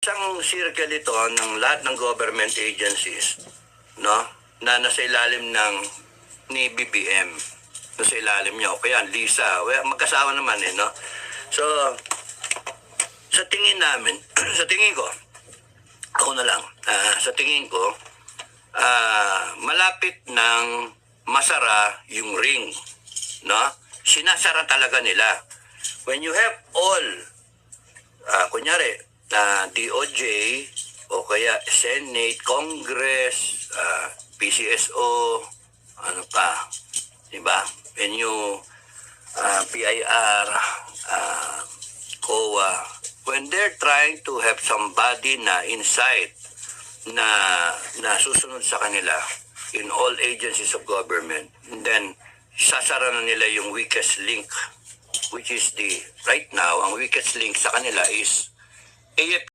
Isang circle ito ng lahat ng government agencies, no, na nasa ilalim ng ni BBM. Nasa ilalim niya. O kaya Lisa, magkasawa naman no. So, sa tingin namin, sa tingin ko, ako na lang, sa tingin ko, malapit ng masara yung ring, no? Sinasara talaga nila. When you have all, kunyari, DOJ, o kaya Senate, Congress, PCSO, ano pa, diba? When you, PIR, COA, when they're trying to have somebody na inside na susunod sa kanila in all agencies of government, and then sasara na nila yung weakest link, which is right now, ang weakest link sa kanila is AFP.